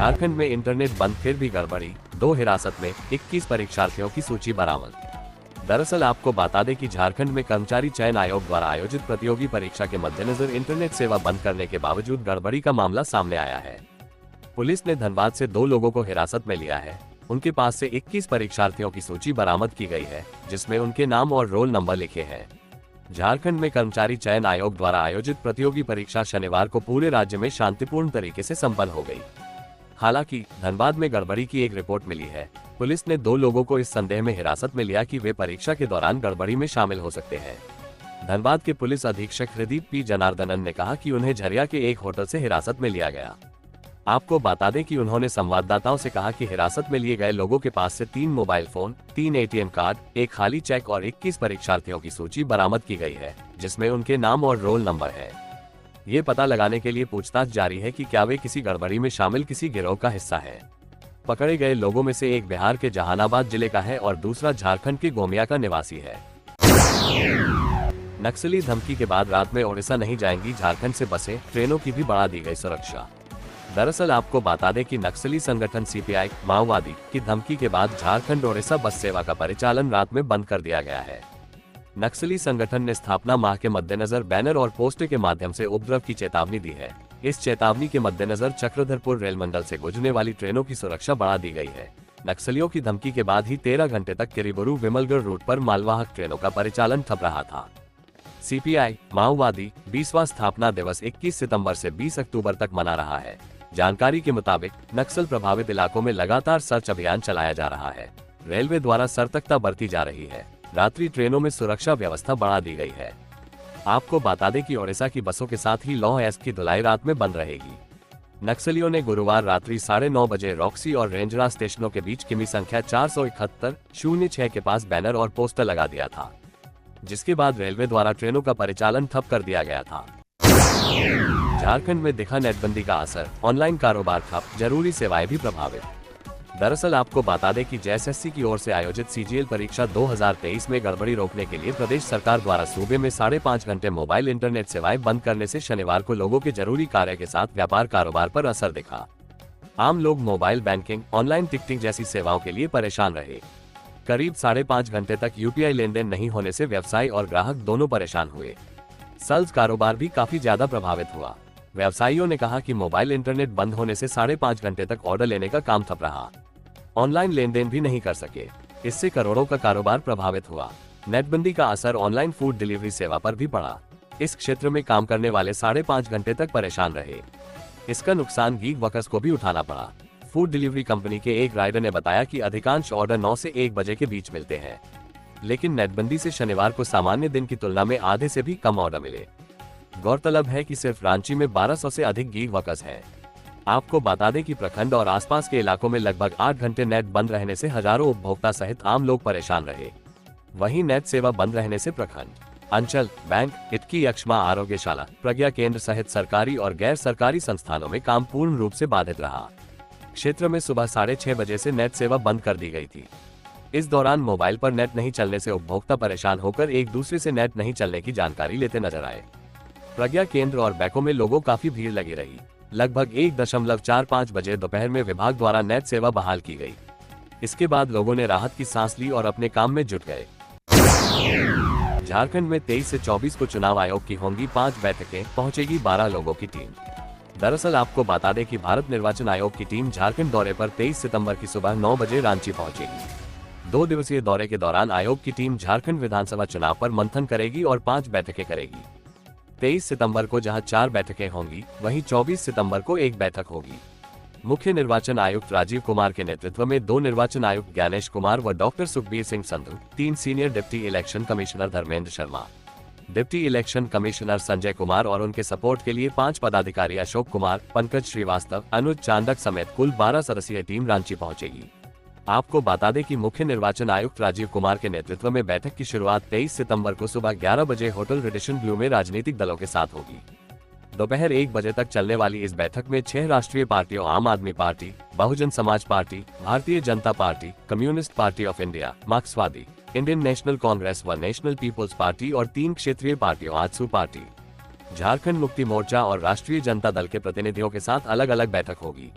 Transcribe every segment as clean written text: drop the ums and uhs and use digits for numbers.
झारखंड में इंटरनेट बंद फिर भी गड़बड़ी, 2 हिरासत में 21 परीक्षार्थियों की सूची बरामद। दरअसल आपको बता दें कि झारखंड में कर्मचारी चयन आयोग द्वारा आयोजित प्रतियोगी परीक्षा के मद्देनजर इंटरनेट सेवा बंद करने के बावजूद गड़बड़ी का मामला सामने आया है। पुलिस ने धनबाद से 2 लोगों को हिरासत में लिया है। उनके पास से 21 परीक्षार्थियों की सूची बरामद की गई है, जिसमें उनके नाम और रोल नंबर लिखे हैं। झारखंड में कर्मचारी चयन आयोग द्वारा आयोजित प्रतियोगी परीक्षा शनिवार को पूरे राज्य में शांतिपूर्ण तरीके से संपन्न हो गई। हालांकि धनबाद में गड़बड़ी की एक रिपोर्ट मिली है। पुलिस ने 2 लोगों को इस संदेह में हिरासत में लिया कि वे परीक्षा के दौरान गड़बड़ी में शामिल हो सकते हैं। धनबाद के पुलिस अधीक्षक हृदीप पी जनार्दनन ने कहा कि उन्हें झरिया के एक होटल से हिरासत में लिया गया। आपको बता दें कि उन्होंने संवाददाताओं से कहा कि हिरासत में लिए गए लोगों के पास से 3 मोबाइल फोन, 3 ATM कार्ड, एक खाली चेक और 21 परीक्षार्थियों की सूची बरामद की गई है, जिसमें उनके नाम और रोल नंबर है। ये पता लगाने के लिए पूछताछ जारी है कि क्या वे किसी गड़बड़ी में शामिल किसी गिरोह का हिस्सा है। पकड़े गए लोगों में से एक बिहार के जहानाबाद जिले का है और दूसरा झारखंड के गोमिया का निवासी है। नक्सली धमकी के बाद रात में ओडिशा नहीं जाएंगी झारखंड से बसें, ट्रेनों की भी बढ़ा दी गई सुरक्षा। दरअसल आपको बता दें कि नक्सली संगठन CPI माओवादी की धमकी के बाद झारखंड ओडिशा बस सेवा का परिचालन रात में बंद कर दिया गया है। नक्सली संगठन ने स्थापना माह के मद्देनजर बैनर और पोस्टर के माध्यम से उपद्रव की चेतावनी दी है। इस चेतावनी के मद्देनजर चक्रधरपुर रेल मंडल से गुजरने वाली ट्रेनों की सुरक्षा बढ़ा दी गई है। नक्सलियों की धमकी के बाद ही 13 घंटे तक किरीबुरू विमलगढ़ रूट पर मालवाहक ट्रेनों का परिचालन ठप रहा था। CPI माओवादी 20वां स्थापना दिवस 21 सितंबर से 20 अक्टूबर तक मना रहा है। जानकारी के मुताबिक नक्सल प्रभावित इलाकों में लगातार सर्च अभियान चलाया जा रहा है। रेलवे द्वारा सतर्कता बरती जा रही है। रात्रि ट्रेनों में सुरक्षा व्यवस्था बढ़ा दी गई है। आपको बता दें कि ओडिशा की बसों के साथ ही लौह एस की धुलाई रात में बंद रहेगी। नक्सलियों ने गुरुवार रात्रि 9:30 बजे रॉक्सी और रेंजरा स्टेशनों के बीच किमी संख्या 471-06 के पास बैनर और पोस्टर लगा दिया था, जिसके बाद रेलवे द्वारा ट्रेनों का परिचालन ठप कर दिया गया था। झारखंड में दिखा नेटबंदी का असर, ऑनलाइन कारोबार ठप, जरूरी सेवाएं भी प्रभावित। दरअसल आपको बता दें कि JSSC की ओर से आयोजित CGL परीक्षा 2023 में गड़बड़ी रोकने के लिए प्रदेश सरकार द्वारा सूबे में 5.5 घंटे मोबाइल इंटरनेट सेवाएं बंद करने से शनिवार को लोगों के जरूरी कार्य के साथ व्यापार कारोबार पर असर दिखा। आम लोग मोबाइल बैंकिंग, ऑनलाइन टिकटिंग जैसी सेवाओं के लिए परेशान रहे। करीब 5.5 घंटे तक UPI लेन देन नहीं होने से व्यवसायी और ग्राहक दोनों परेशान हुए। सेल्स कारोबार भी काफी ज्यादा प्रभावित हुआ। व्यवसायियों ने कहा कि मोबाइल इंटरनेट बंद होने से 5.5 घंटे तक ऑर्डर लेने का काम ठप रहा। ऑनलाइन लेन देन भी नहीं कर सके। इससे करोड़ों का कारोबार प्रभावित हुआ। नेटबंदी का असर ऑनलाइन फूड डिलीवरी सेवा पर भी पड़ा। इस क्षेत्र में काम करने वाले 5.5 घंटे तक परेशान रहे। इसका नुकसान गीग वर्कर्स को भी उठाना पड़ा। फूड डिलीवरी कंपनी के एक राइडर ने बताया कि अधिकांश ऑर्डर 9 से 1 बजे के बीच मिलते हैं, लेकिन नेटबंदी से शनिवार को सामान्य दिन की तुलना में आधे से भी कम ऑर्डर मिले। गौरतलब है कि सिर्फ रांची में 1200 से अधिक गीग वर्कर्स हैं। आपको बता दें कि प्रखंड और आसपास के इलाकों में लगभग 8 घंटे नेट बंद रहने से हजारों उपभोक्ता सहित आम लोग परेशान रहे। वहीं नेट सेवा बंद रहने से प्रखंड, अंचल, बैंक, इटकी यक्ष्मा आरोग्यशाला, प्रज्ञा केंद्र सहित सरकारी और गैर सरकारी संस्थानों में काम पूर्ण रूप से बाधित रहा। क्षेत्र में सुबह 6:30 बजे से नेट सेवा बंद कर दी गई थी। इस दौरान मोबाइल पर नेट नहीं चलने से उपभोक्ता परेशान होकर एक दूसरे से नेट नहीं चलने की जानकारी लेते नजर आए। प्रज्ञा केंद्र और बैंकों में लोगों काफी भीड़ लगी रही। लगभग 1:45 बजे दोपहर में विभाग द्वारा नेट सेवा बहाल की गई। इसके बाद लोगों ने राहत की सांस ली और अपने काम में जुट गए। झारखंड में 23 से 24 को चुनाव आयोग की होंगी 5 बैठकें, पहुंचेगी 12 लोगों की टीम। दरअसल आपको बता दें कि भारत निर्वाचन आयोग की टीम झारखंड दौरे पर 23 सितंबर की सुबह 9 बजे रांची पहुंचेगी। 2 दिवसीय दौरे के दौरान आयोग की टीम झारखंड विधानसभा चुनाव पर मंथन करेगी और 5 बैठकें करेगी। 23 सितंबर को जहां 4 बैठकें होंगी, वहीं 24 सितंबर को 1 बैठक होगी। मुख्य निर्वाचन आयुक्त राजीव कुमार के नेतृत्व में 2 निर्वाचन आयुक्त ज्ञानेश कुमार व doctor Sukhbir Singh Sandhu, 3 senior deputy election commissioner Dharmendra Sharma, deputy election commissioner Sanjay Kumar और उनके सपोर्ट के लिए 5 पदाधिकारी अशोक कुमार, पंकज श्रीवास्तव, अनुज चांदक समेत कुल 12 सदस्यीय टीम रांची पहुंचेगी। आपको बता दें कि मुख्य निर्वाचन आयुक्त राजीव कुमार के नेतृत्व में बैठक की शुरुआत 23 सितंबर को सुबह 11 बजे होटल रेडिशन ब्लू में राजनीतिक दलों के साथ होगी। दोपहर 1 बजे तक चलने वाली इस बैठक में 6 राष्ट्रीय पार्टियों आम आदमी party, Bahujan Samaj party, Bharatiya Janata party, communist party of India, मार्क्सवादी, इंडियन नेशनल कांग्रेस व नेशनल पीपुल्स पार्टी और 3 क्षेत्रीय पार्टियों आजसू पार्टी, झारखंड मुक्ति मोर्चा और राष्ट्रीय जनता दल के प्रतिनिधियों के साथ अलग अलग बैठक होगी।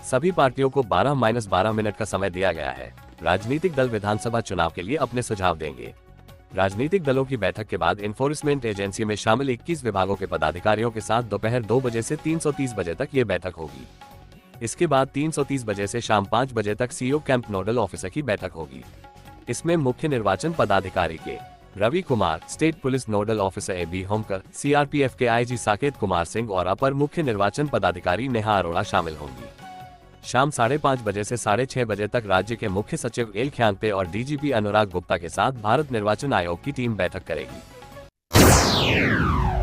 सभी पार्टियों को 12-12 मिनट का समय दिया गया है। राजनीतिक दल विधानसभा चुनाव के लिए अपने सुझाव देंगे। राजनीतिक दलों की बैठक के बाद इन्फोर्समेंट एजेंसी में शामिल 21 विभागों के पदाधिकारियों के साथ दोपहर 2 बजे से 3:30 बजे तक ये बैठक होगी। इसके बाद 3:30 बजे से शाम 5 बजे तक सीओ कैंप नोडल ऑफिसर की बैठक होगी। इसमें मुख्य निर्वाचन पदाधिकारी के Ravi Kumar, state police nodal officer AB Homkar, CRPF के IG साकेत कुमार सिंह और अपर मुख्य निर्वाचन पदाधिकारी नेहा अरोड़ा शामिल होंगी। शाम 5:30 बजे से 6:30 बजे तक राज्य के मुख्य सचिव एल ख्यांगपे और DGP अनुराग गुप्ता के साथ भारत निर्वाचन आयोग की टीम बैठक करेगी।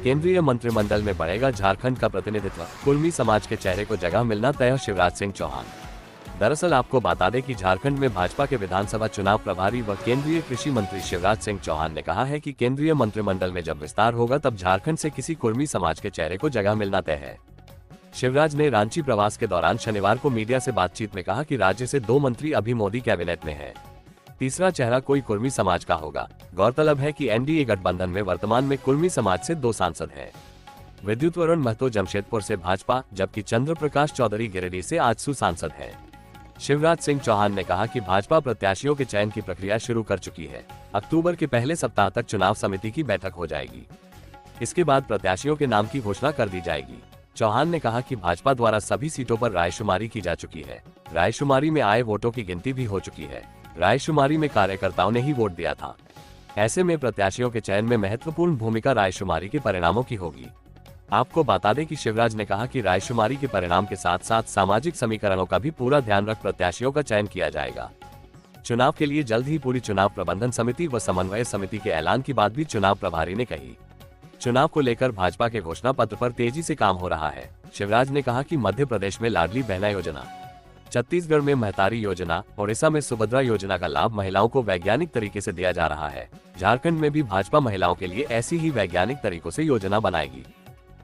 केंद्रीय मंत्रिमंडल में बढ़ेगा झारखंड का प्रतिनिधित्व, कुर्मी समाज के चेहरे को जगह मिलना तय, शिवराज सिंह चौहान। दरअसल आपको बता दें कि झारखंड में भाजपा के विधानसभा चुनाव प्रभारी व केंद्रीय कृषि मंत्री शिवराज सिंह चौहान ने कहा है कि केंद्रीय मंत्रिमंडल में जब विस्तार होगा तब झारखंड से किसी कुर्मी समाज के चेहरे को जगह मिलना तय है। शिवराज ने रांची प्रवास के दौरान शनिवार को मीडिया से बातचीत में कहा कि राज्य से 2 मंत्री अभी मोदी कैबिनेट में हैं। तीसरा चेहरा कोई कुर्मी समाज का होगा। गौरतलब है कि NDA गठबंधन में वर्तमान में कुर्मी समाज से 2 सांसद हैं। विद्युत वरुण महतो जमशेदपुर से भाजपा, जबकि चंद्र प्रकाश चौधरी गिरिडीह से आजसू सांसद हैं। शिवराज सिंह चौहान ने कहा कि भाजपा प्रत्याशियों के चयन की प्रक्रिया शुरू कर चुकी है। अक्टूबर के पहले सप्ताह तक चुनाव समिति की बैठक हो जाएगी। इसके बाद प्रत्याशियों के नाम की घोषणा कर दी जाएगी। चौहान ने कहा कि भाजपा द्वारा सभी सीटों पर रायशुमारी की जा चुकी है। रायशुमारी में आए वोटों की गिनती भी हो चुकी है। रायशुमारी में कार्यकर्ताओं ने ही वोट दिया था। ऐसे में प्रत्याशियों के चयन में महत्वपूर्ण भूमिका रायशुमारी के परिणामों की होगी। आपको बता दें कि शिवराज ने कहा कि रायशुमारी के परिणाम के साथ साथ सामाजिक समीकरणों का भी पूरा ध्यान रख प्रत्याशियों का चयन किया जाएगा। चुनाव के लिए जल्द ही पूरी चुनाव प्रबंधन समिति व समन्वय समिति के ऐलान की बात भी चुनाव प्रभारी ने कही। चुनाव को लेकर भाजपा के घोषणा पत्र पर तेजी से काम हो रहा है। शिवराज ने कहा कि मध्य प्रदेश में लाडली बहना योजना, छत्तीसगढ़ में महतारी योजना, ओडिशा में सुभद्रा योजना का लाभ महिलाओं को वैज्ञानिक तरीके से दिया जा रहा है। झारखंड में भी भाजपा महिलाओं के लिए ऐसी ही वैज्ञानिक तरीकों से योजना बनाएगी।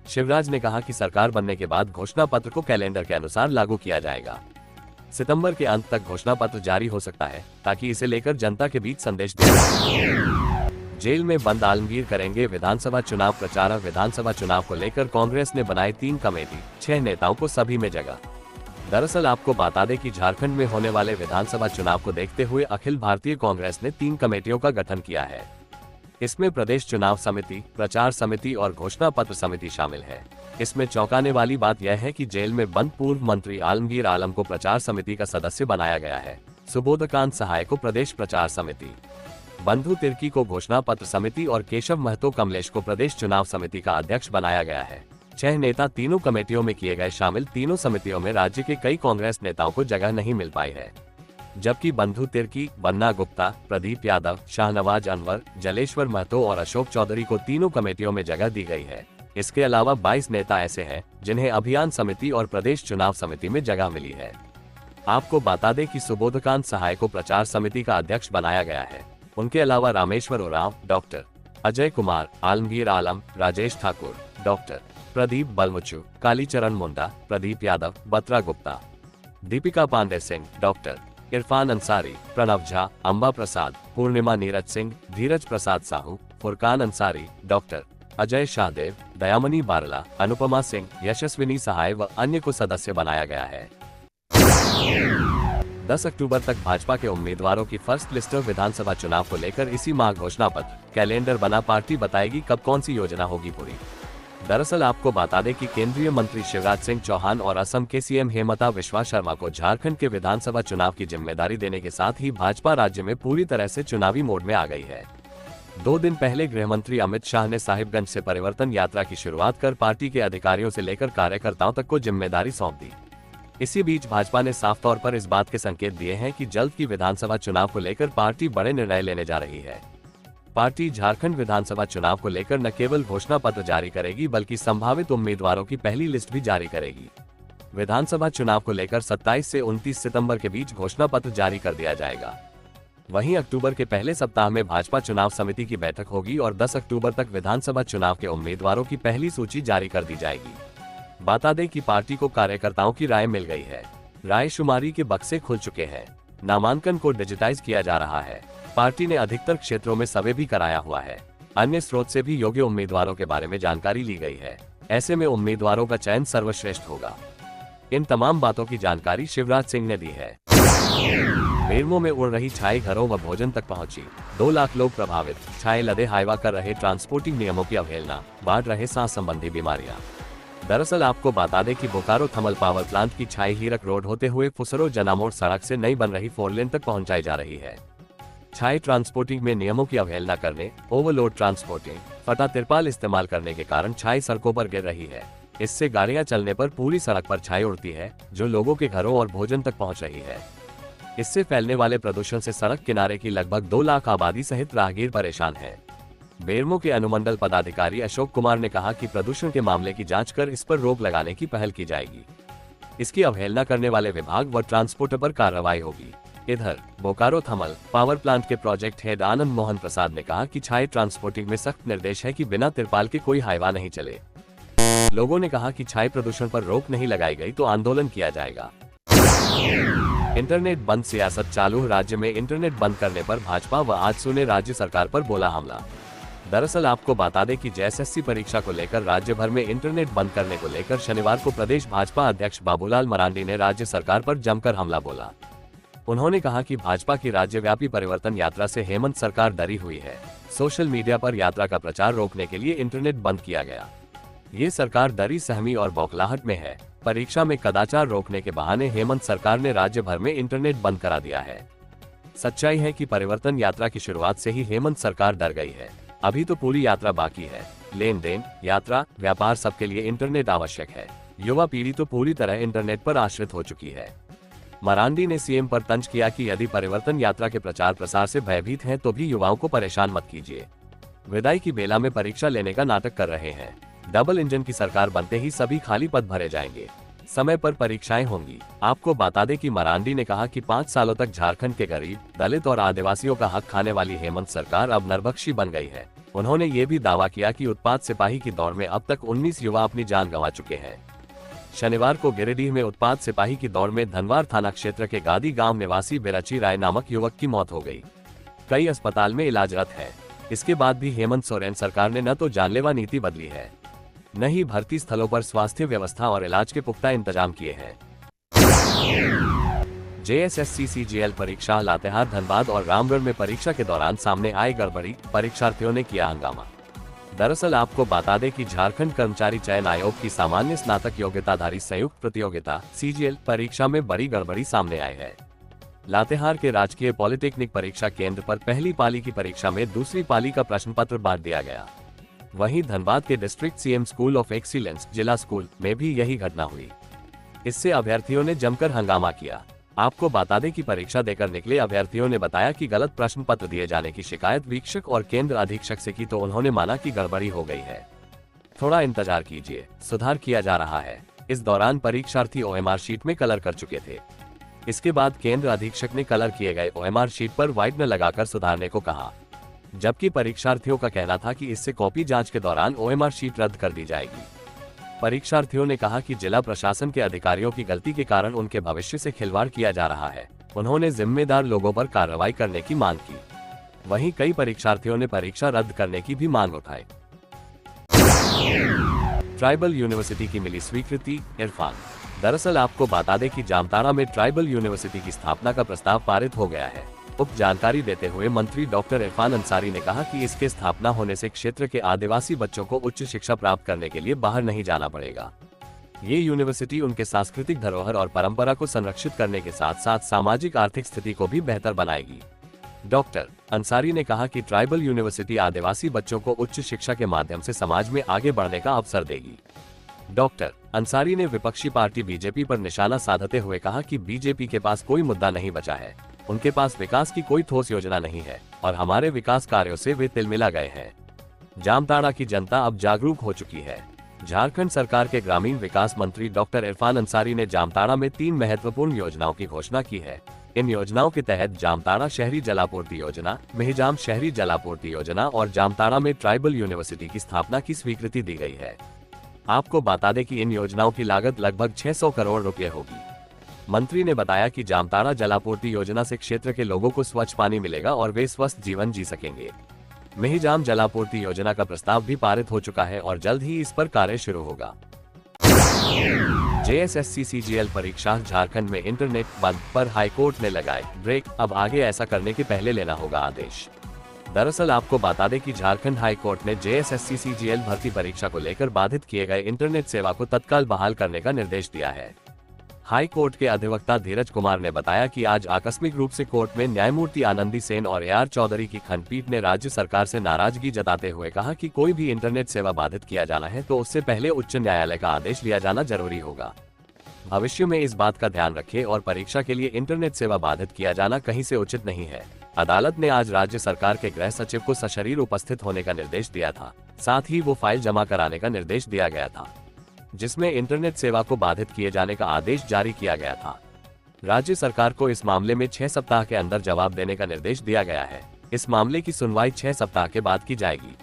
शिवराज ने कहा कि सरकार बनने के बाद घोषणा पत्र को कैलेंडर के अनुसार लागू किया जाएगा। सितंबर के अंत तक घोषणा पत्र जारी हो सकता है ताकि इसे लेकर जनता के बीच संदेश दिया। जेल में बंद आलमगीर करेंगे विधानसभा चुनाव प्रचार। विधानसभा चुनाव को लेकर कांग्रेस ने बनाई 3 कमेटी, 6 नेताओं को सभी में जगह। दरअसल आपको बता दें कि झारखंड में होने वाले विधानसभा चुनाव को देखते हुए अखिल भारतीय कांग्रेस ने 3 कमेटियों का गठन किया है। इसमें प्रदेश चुनाव समिति, प्रचार समिति और घोषणा पत्र समिति शामिल है। इसमें चौंकाने वाली बात यह है कि जेल में बंद पूर्व मंत्री आलमगीर आलम को प्रचार समिति का सदस्य बनाया गया है। सुबोधकांत सहाय को प्रदेश प्रचार समिति, बंधु तिर्की को घोषणा पत्र समिति और केशव महतो कमलेश को प्रदेश चुनाव समिति का अध्यक्ष बनाया गया है। 6 नेता तीनों कमेटियों में किए गए शामिल। तीनों समितियों में राज्य के कई कांग्रेस नेताओं को जगह नहीं मिल पाई है, जबकि बंधु तिर्की, बन्ना गुप्ता, प्रदीप यादव, शाहनवाज अनवर, जलेश्वर महतो और अशोक चौधरी को तीनों कमेटियों में जगह दी गई है। इसके अलावा 22 नेता ऐसे हैं जिन्हें अभियान समिति और प्रदेश चुनाव समिति में जगह मिली है। आपको बता दें कि सुबोधकांत सहाय को प्रचार समिति का अध्यक्ष बनाया गया है। उनके अलावा रामेश्वर उरांव, डॉक्टर अजय कुमार, आलमगीर आलम, राजेश ठाकुर, डॉक्टर प्रदीप बलमुचु, कालीचरण मुंडा, प्रदीप यादव, बत्रा गुप्ता, दीपिका पांडे सिंह, डॉक्टर इरफान अंसारी, प्रणव झा, अंबा प्रसाद, पूर्णिमा नीरज सिंह, धीरज प्रसाद साहू, फुरकान अंसारी, डॉक्टर अजय शाहदेव, दयामनी बारला, अनुपमा सिंह, यशस्विनी सहाय व अन्य को सदस्य बनाया गया है। 10 अक्टूबर तक भाजपा के उम्मीदवारों की फर्स्ट लिस्ट विधानसभा चुनाव को लेकर इसी माह घोषणा पत्र, कैलेंडर बना। पार्टी बताएगी कब कौन सी योजना होगी पूरी। दरअसल आपको बता दें कि केंद्रीय मंत्री शिवराज सिंह चौहान और असम के CM हेमंता बिस्वा शर्मा को झारखंड के विधानसभा चुनाव की जिम्मेदारी देने के साथ ही भाजपा राज्य में पूरी तरह से चुनावी मोड में आ गई है। 2 दिन पहले गृह मंत्री अमित शाह ने साहिबगंज से परिवर्तन यात्रा की शुरुआत कर पार्टी के अधिकारियों से लेकर कार्यकर्ताओं तक को जिम्मेदारी सौंप दी। इसी बीच भाजपा ने साफ तौर पर इस बात के संकेत दिए हैं कि जल्द की विधानसभा चुनाव को लेकर पार्टी बड़े निर्णय लेने जा रही है। पार्टी झारखंड विधानसभा चुनाव को लेकर न केवल घोषणा पत्र जारी करेगी बल्कि संभावित उम्मीदवारों की पहली लिस्ट भी जारी करेगी। विधानसभा चुनाव को लेकर 27 से 29 सितंबर के बीच घोषणा पत्र जारी कर दिया जाएगा। वहीं अक्टूबर के पहले सप्ताह में भाजपा चुनाव समिति की बैठक होगी और 10 अक्टूबर तक विधानसभा चुनाव के उम्मीदवारों की पहली सूची जारी कर दी जाएगी। बता दें कि पार्टी को कार्यकर्ताओं की राय मिल गई है। रायशुमारी के बक्से खुल चुके हैं। नामांकन को डिजिटाइज किया जा रहा है। पार्टी ने अधिकतर क्षेत्रों में सर्वे भी कराया हुआ है। अन्य स्रोत से भी योग्य उम्मीदवारों के बारे में जानकारी ली गई है। ऐसे में उम्मीदवारों का चयन सर्वश्रेष्ठ होगा। इन तमाम बातों की जानकारी शिवराज सिंह ने दी है। बेरमो में उड़ रही छाई घरों व भोजन तक पहुंची, 2 लाख लोग प्रभावित, छाए लदे हाईवा कर रहे ट्रांसपोर्टिंग नियमों की अवहेलना, बांट रहे सांस संबंधी बीमारियां। दरअसल आपको बता दें कि बोकारो थर्मल पावर प्लांट की छाई हीरक रोड होते हुए फुसरो जनामोड़ सड़क से नई बन रही 4 लेन तक पहुंचाई जा रही है। छाई ट्रांसपोर्टिंग में नियमों की अवहेलना करने, ओवरलोड ट्रांसपोर्टिंग, फटा तिरपाल इस्तेमाल करने के कारण छाई सड़कों पर गिर रही है। इससे गाड़ियां चलने पर पूरी सड़क पर छाई उड़ती है, जो लोगों के घरों और भोजन तक पहुंच रही है। इससे फैलने वाले प्रदूषण से सड़क किनारे की लगभग 2 लाख आबादी सहित राहगीर परेशान है। बेरमो के अनुमंडल पदाधिकारी अशोक कुमार ने कहा कि प्रदूषण के मामले की जांच कर इस पर रोक लगाने की पहल की जाएगी। इसकी अवहेलना करने वाले विभाग व ट्रांसपोर्टर पर कार्रवाई होगी। इधर बोकारो थर्मल पावर प्लांट के प्रोजेक्ट हेड आनंद मोहन प्रसाद ने कहा कि छाई ट्रांसपोर्टिंग में सख्त निर्देश है कि बिना तिरपाल के कोई हाईवा नहीं चले। लोगों ने कहा कि छाई प्रदूषण पर रोक नहीं लगाई गई तो आंदोलन किया जाएगा। इंटरनेट बंद, सियासत चालू, राज्य में इंटरनेट बंद करने पर भाजपा व आजसू ने राज्य सरकार पर बोला हमला। दरअसल आपको बता दें कि जेएसएससी परीक्षा को लेकर राज्य भर में इंटरनेट बंद करने को लेकर शनिवार को प्रदेश भाजपा अध्यक्ष बाबूलाल मरांडी ने राज्य सरकार पर जमकर हमला बोला। उन्होंने कहा कि भाजपा की राज्यव्यापी परिवर्तन यात्रा से हेमंत सरकार डरी हुई है। सोशल मीडिया पर यात्रा का प्रचार रोकने के लिए इंटरनेट बंद किया गया। ये सरकार डरी, सहमी और बौखलाहट में है। परीक्षा में कदाचार रोकने के बहाने हेमंत सरकार ने राज्य भर में इंटरनेट बंद करा दिया है। सच्चाई है कि परिवर्तन यात्रा की शुरुआत से ही हेमंत सरकार डर गई है। अभी तो पूरी यात्रा बाकी है। लेन देन, यात्रा, व्यापार सबके लिए इंटरनेट आवश्यक है। युवा पीढ़ी तो पूरी तरह इंटरनेट पर आश्रित हो चुकी है। मरांडी ने सीएम पर तंज किया कि यदि परिवर्तन यात्रा के प्रचार प्रसार से भयभीत हैं तो भी युवाओं को परेशान मत कीजिए। विदाई की बेला में परीक्षा लेने का नाटक कर रहे हैं। डबल इंजन की सरकार बनते ही सभी खाली पद भरे जाएंगे। समय पर परीक्षाएं होंगी। आपको बता दें कि मरांडी ने कहा कि 5 सालों तक झारखंड के गरीब, दलित और आदिवासियों का हक खाने वाली हेमंत सरकार अब नरभक्षी बन गई है। उन्होंने ये भी दावा किया कि उत्पाद सिपाही की दौड़ में अब तक 19 युवा अपनी जान गंवा चुके हैं। शनिवार को गिरिडीह में उत्पाद सिपाही की दौड़ में धनवार थाना क्षेत्र के गादी गांव निवासी बिराची राय नामक युवक की मौत हो गई। कई अस्पताल में इलाजरत है। इसके बाद भी हेमंत सोरेन सरकार ने न तो जानलेवा नीति बदली है, न ही भर्ती स्थलों पर स्वास्थ्य व्यवस्था और इलाज के पुख्ता इंतजाम किए हैं। जेएसएससी सीजीएल परीक्षा, लातेहार, धनबाद और रामगढ़ में परीक्षा के दौरान सामने आई गड़बड़ी, परीक्षार्थियों ने किया हंगामा। दरअसल आपको बता दें कि झारखंड कर्मचारी चयन आयोग की सामान्य स्नातक योग्यताधारी संयुक्त प्रतियोगिता सीजीएल परीक्षा में बड़ी गड़बड़ी सामने आई है। लातेहार के राजकीय पॉलिटेक्निक परीक्षा केंद्र पर पहली पाली की परीक्षा में दूसरी पाली का प्रश्न पत्र बांट दिया गया। वहीं धनबाद के district CM school of excellence जिला स्कूल में भी यही घटना हुई। इससे अभ्यर्थियों ने जमकर हंगामा किया। आपको बता दें कि परीक्षा देकर निकले अभ्यर्थियों ने बताया कि गलत प्रश्न पत्र दिए जाने की शिकायत वीक्षक और केंद्र अधीक्षक से की तो उन्होंने माना कि गड़बड़ी हो गई है, थोड़ा इंतजार कीजिए, सुधार किया जा रहा है। इस दौरान परीक्षार्थी ओएमआर शीट में कलर कर चुके थे। इसके बाद केंद्र अधीक्षक ने कलर किए गए ओएमआर शीट पर व्हाइटनर लगाकर सुधारने को कहा, जबकि परीक्षार्थियों का कहना था कि इससे कॉपी जांच के दौरान ओएमआर शीट रद्द कर दी जाएगी। परीक्षार्थियों ने कहा कि जिला प्रशासन के अधिकारियों की गलती के कारण उनके भविष्य से खिलवाड़ किया जा रहा है। उन्होंने जिम्मेदार लोगों पर कार्रवाई करने की मांग की। वहीं कई परीक्षार्थियों ने परीक्षा रद्द करने की भी मांग उठाई। ट्राइबल यूनिवर्सिटी की मिली स्वीकृति, इरफान। दरअसल आपको बता दें कि जामताड़ा में ट्राइबल यूनिवर्सिटी की स्थापना का प्रस्ताव पारित हो गया है। उप जानकारी देते हुए मंत्री डॉक्टर इरफान अंसारी ने कहा कि इसके स्थापना होने से क्षेत्र के आदिवासी बच्चों को उच्च शिक्षा प्राप्त करने के लिए बाहर नहीं जाना पड़ेगा। ये यूनिवर्सिटी उनके सांस्कृतिक धरोहर और परंपरा को संरक्षित करने के साथ साथ सामाजिक आर्थिक स्थिति को भी बेहतर बनाएगी। डॉक्टर अंसारी ने कहा कि ट्राइबल यूनिवर्सिटी आदिवासी बच्चों को उच्च शिक्षा के माध्यम से समाज में आगे बढ़ने का अवसर देगी। डॉक्टर अंसारी ने विपक्षी पार्टी बीजेपी पर निशाना साधते हुए कहा कि बीजेपी के पास कोई मुद्दा नहीं बचा है, उनके पास विकास की कोई ठोस योजना नहीं है और हमारे विकास कार्यों से वे तिलमिला गए हैं। जामताड़ा की जनता अब जागरूक हो चुकी है। झारखंड सरकार के ग्रामीण विकास मंत्री डॉक्टर इरफान अंसारी ने जामताड़ा में 3 महत्वपूर्ण योजनाओं की घोषणा की है। इन योजनाओं के तहत जामताड़ा शहरी जलापूर्ति योजना, मेहजाम शहरी जलापूर्ति योजना और जामताड़ा में ट्राइबल यूनिवर्सिटी की स्थापना की स्वीकृति दी गई है। आपको बता दें कि इन योजनाओं की लागत लगभग 600 करोड़ रुपए होगी। मंत्री ने बताया कि जामताड़ा जलापूर्ति योजना से क्षेत्र के लोगों को स्वच्छ पानी मिलेगा और वे स्वस्थ जीवन जी सकेंगे। मेहजाम जलापूर्ति योजना का प्रस्ताव भी पारित हो चुका है और जल्द ही इस पर कार्य शुरू होगा। JSSC CGL परीक्षा झारखंड में इंटरनेट बंद पर हाईकोर्ट ने लगाए ब्रेक। अब आगे ऐसा करने के पहले लेना होगा आदेश। दरअसल आपको बता दें कि झारखंड हाई कोर्ट ने JSSC CGL भर्ती परीक्षा को लेकर बाधित किए गए इंटरनेट सेवा को तत्काल बहाल करने का निर्देश दिया है। हाई कोर्ट के अधिवक्ता धीरज कुमार ने बताया कि आज आकस्मिक रूप से कोर्ट में न्यायमूर्ति आनंदी सेन और AR चौधरी की खंडपीठ ने राज्य सरकार से नाराजगी जताते हुए कहा कि कोई भी इंटरनेट सेवा बाधित किया जाना है तो उससे पहले उच्च न्यायालय का आदेश लिया जाना जरूरी होगा। भविष्य में इस बात का ध्यान रखें और परीक्षा के लिए इंटरनेट सेवा बाधित किया जाना कहीं से उचित नहीं है। अदालत ने आज राज्य सरकार के गृह सचिव को सशरीर उपस्थित होने का निर्देश दिया था। साथ ही वो फाइल जमा कराने का निर्देश दिया गया था, जिसमें इंटरनेट सेवा को बाधित किए जाने का आदेश जारी किया गया था। राज्य सरकार को इस मामले में 6 सप्ताह के अंदर जवाब देने का निर्देश दिया गया है। इस मामले की सुनवाई 6 सप्ताह के बाद की जाएगी।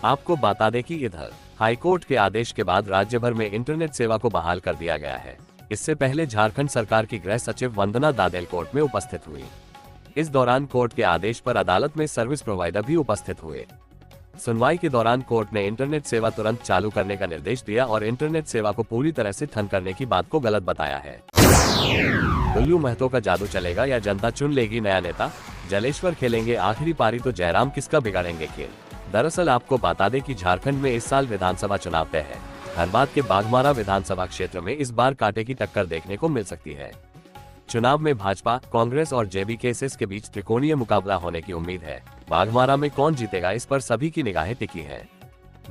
आपको बता दें कि इधर हाईकोर्ट के आदेश के बाद राज्य भर में इंटरनेट सेवा को बहाल कर दिया गया है। इससे पहले झारखंड सरकार की गृह सचिव वंदना दादेल कोर्ट में उपस्थित हुई। इस दौरान कोर्ट के आदेश पर अदालत में सर्विस प्रोवाइडर भी उपस्थित हुए। सुनवाई के दौरान कोर्ट ने इंटरनेट सेवा तुरंत चालू करने का निर्देश दिया और इंटरनेट सेवा को पूरी तरह से ठंड करने की बात को गलत बताया है। दुल्लू महतो का जादू चलेगा या जनता चुन लेगी नया नेता? जलेश्वर खेलेंगे आखिरी पारी तो जयराम किसका बिगाड़ेंगे खेल? दरअसल आपको बता दें कि झारखंड में इस साल विधानसभा चुनाव तय है। धनबाद के बाघमारा विधानसभा क्षेत्र में इस बार कांटे की टक्कर देखने को मिल सकती है। चुनाव में भाजपा, कांग्रेस और JBKSS के बीच त्रिकोणीय मुकाबला होने की उम्मीद है। बाघमारा में कौन जीतेगा, इस पर सभी की निगाहें टिकी हैं।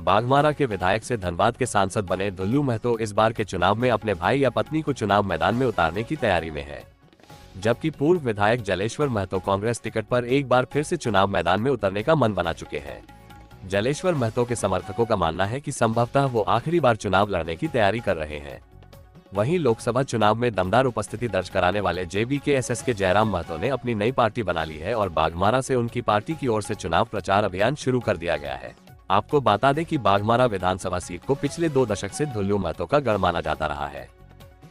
बाघमारा के विधायक से धनबाद के सांसद बने दुल्लू महतो इस बार के चुनाव में अपने भाई या पत्नी को चुनाव मैदान में उतारने की तैयारी में है, जबकि पूर्व विधायक जलेश्वर महतो कांग्रेस टिकट पर एक बार फिर से चुनाव मैदान में उतरने का मन बना चुके हैं। जलेश्वर महतो के समर्थकों का मानना है कि संभवतः वो आखिरी बार चुनाव लड़ने की तैयारी कर रहे हैं। वहीं लोकसभा चुनाव में दमदार उपस्थिति दर्ज कराने वाले JBKSS के जयराम महतो ने अपनी नई पार्टी बना ली है और बाघमारा से उनकी पार्टी की ओर से चुनाव प्रचार अभियान शुरू कर दिया गया है। आपको बता दें कि बाघमारा विधानसभा सीट को पिछले 2 दशक से दुल्लू महतो का गढ़ माना जाता रहा है।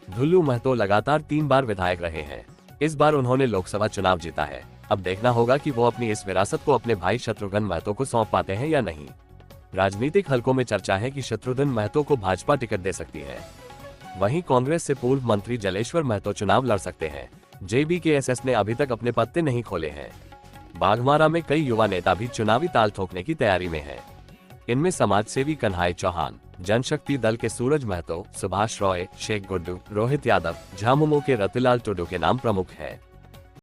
दुल्लू महतो लगातार 3 बार विधायक रहे हैं। इस बार उन्होंने लोकसभा चुनाव जीता है। अब देखना होगा कि वो अपनी इस विरासत को अपने भाई शत्रुघ्न महतो को सौंप पाते हैं या नहीं। राजनीतिक हलकों में चर्चा है कि शत्रुघ्न महतो को भाजपा टिकट दे सकती है। वहीं कांग्रेस से पूर्व मंत्री जलेश्वर महतो चुनाव लड़ सकते हैं। JBKSS ने अभी तक अपने पत्ते नहीं खोले हैं। बाघमारा में कई युवा नेता भी चुनावी ताल ठोकने की तैयारी में हैं। इनमें समाज सेवी कन्हाई चौहान, जनशक्ति दल के सूरज महतो, सुभाष रॉय, शेख गुड्डू, रोहित यादव, झामुमो के रतिलाल टुडू के नाम प्रमुख है।